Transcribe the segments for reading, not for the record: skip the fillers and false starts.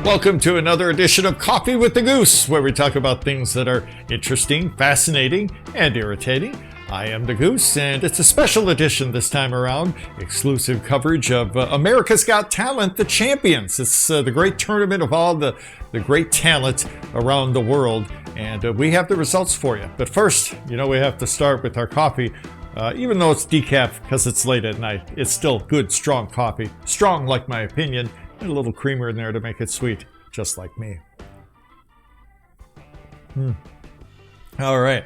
Welcome to another edition of Coffee with the Goose, where we talk about things that are interesting, fascinating, and irritating. I am the Goose, and it's a special edition this time around. Exclusive coverage of America's Got Talent, the Champions. It's the great tournament of all the great talent around the world, and we have the results for you. But first, we have to start with our coffee. Even though it's decaf because it's late at night, it's still good, strong coffee. Strong, like my opinion. And a little creamer in there to make it sweet, just like me. All right.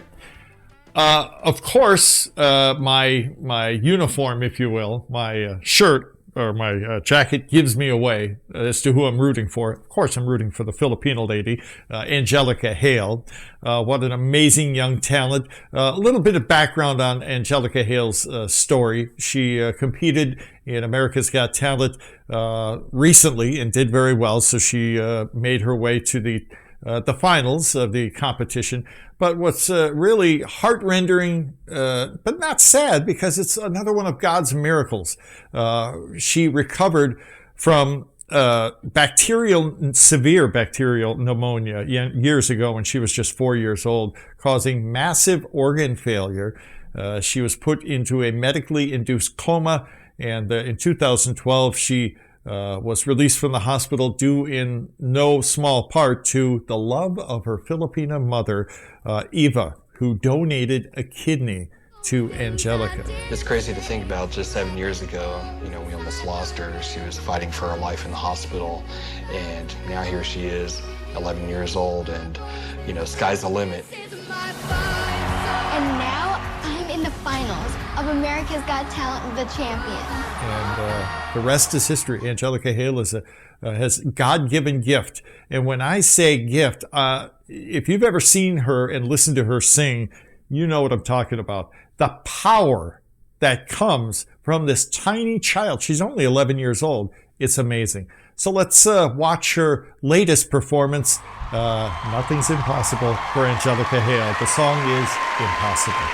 Of course, my uniform, if you will, my shirt or my jacket gives me away as to who I'm rooting for. Of course, I'm rooting for the Filipino lady, Angelica Hale. What an amazing young talent. A little bit of background on Angelica Hale's story. She competed in America's Got Talent recently and did very well. So she made her way to the finals of the competition. But what's really heart-rendering, but not sad, because it's another one of God's miracles. She recovered from severe bacterial pneumonia years ago when she was just 4 years old, causing massive organ failure. She was put into a medically induced coma, and in 2012 she was released from the hospital due in no small part to the love of her Filipino mother, Eva, who donated a kidney to Angelica. It's crazy to think about. Just 7 years ago, we almost lost her. She was fighting for her life in the hospital, and now here she is, 11 years old, and sky's the limit. And now I'm in the finals of America's Got Talent, the Champions. And the rest is history. Angelica Hale has a God-given gift. And when I say gift, if you've ever seen her and listened to her sing, you know what I'm talking about. The power that comes from this tiny child. She's only 11 years old. It's amazing. So let's watch her latest performance. Nothing's impossible for Angelica Hale. The song is Impossible.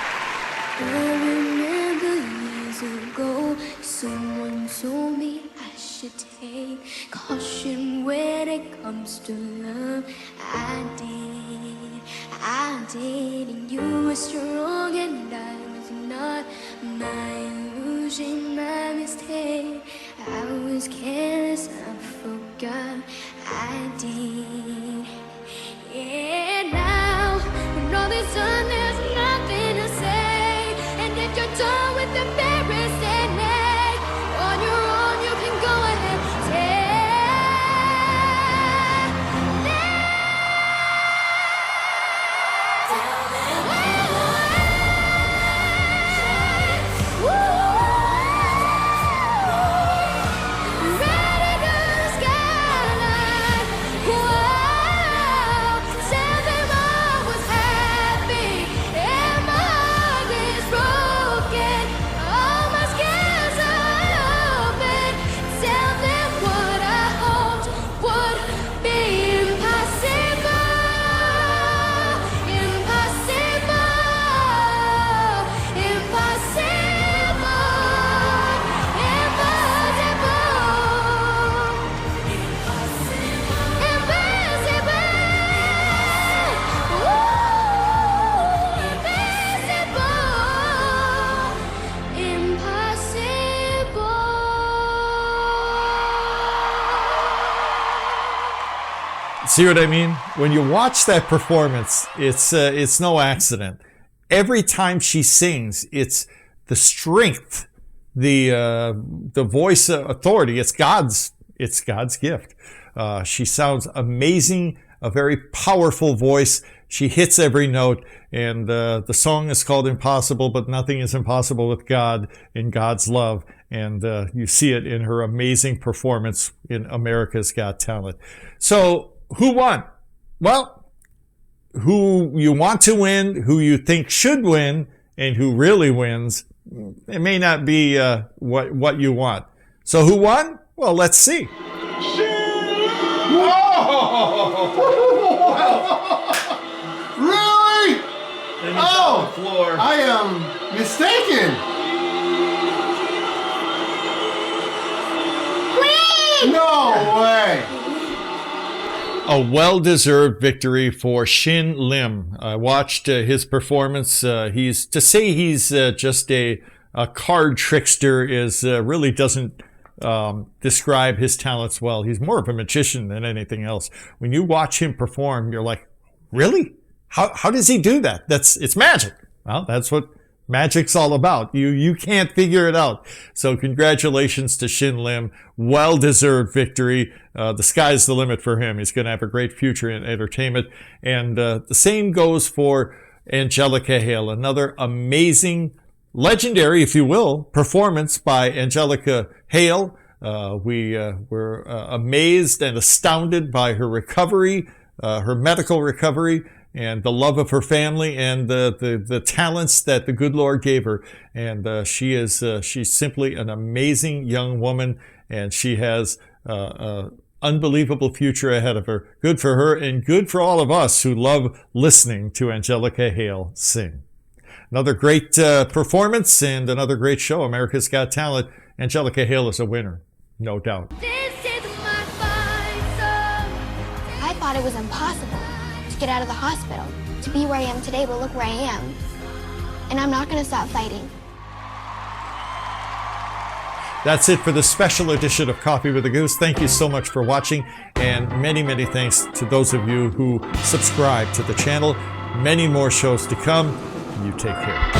I remember years ago, someone told me I should take caution when it comes to love. I did, and you were strong and I was not. My illusion, my mistake. I was careless, I forgot. I did. And now, when all is done, there's nothing to say. And if you're done with embarrassing me, on your own you can go ahead. See what I mean? When you watch that performance, it's no accident. Every time she sings, it's the strength, the voice authority. It's God's gift. She sounds amazing, a very powerful voice. She hits every note, and the song is called Impossible, but nothing is impossible with God and God's love. And you see it in her amazing performance in America's Got Talent. So, who won? Well, who you want to win, who you think should win, and who really wins, it may not be what you want. So who won? Well, let's see. Really? On the floor. I am mistaken. Queen! No way. A well-deserved victory for Shin Lim. I watched his performance. He's just a card trickster is really doesn't describe his talents well. He's more of a magician than anything else. When you watch him perform, you're like, really? How does he do that? It's magic. Well, that's what magic's all about. You can't figure it out. So congratulations to Shin Lim. Well-deserved victory. The sky's the limit for him. He's going to have a great future in entertainment. And the same goes for Angelica Hale. Another amazing, legendary, if you will, performance by Angelica Hale. We were amazed and astounded by her recovery, her medical recovery, and the love of her family and the talents that the good Lord gave her. And she's simply an amazing young woman, and she has an unbelievable future ahead of her. Good for her and good for all of us who love listening to Angelica Hale sing. Another great performance and another great show, America's Got Talent. Angelica Hale is a winner, no doubt. This is my fight song. I thought it was impossible to get out of the hospital, to be where I am today, but look where I am. And I'm not going to stop fighting. That's it for the special edition of Coffee with a Goose. Thank you so much for watching, and many, many thanks to those of you who subscribe to the channel. Many more shows to come. You take care.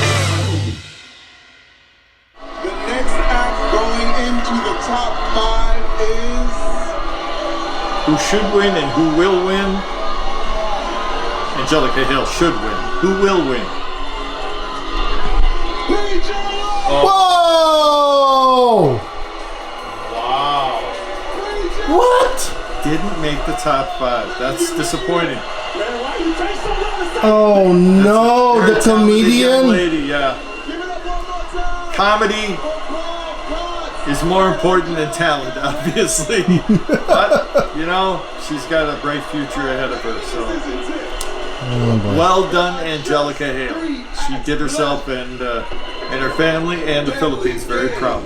The next act going into the top 5 is... Who should win and who will win? Angelica Hale should win. Who will win? Whoa! Wow. What? Didn't make the top 5. That's disappointing. Oh no, the comedian? Lady, yeah. Comedy is more important than talent, obviously. But, you know, she's got a bright future ahead of her, so. Well done, Angelica Hale. She did herself and her family and the Philippines very proud.